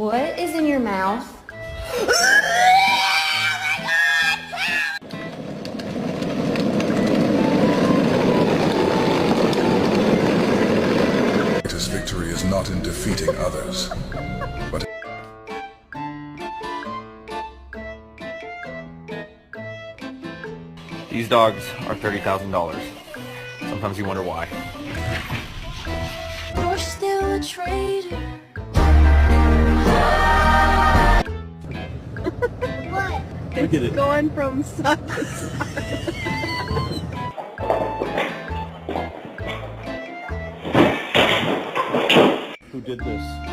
What is in your mouth? Greatest victory is not in defeating others, but These dogs are $30,000. Sometimes you wonder why. You're still a traitor. What? Look at it. Going from side to side. Who did this?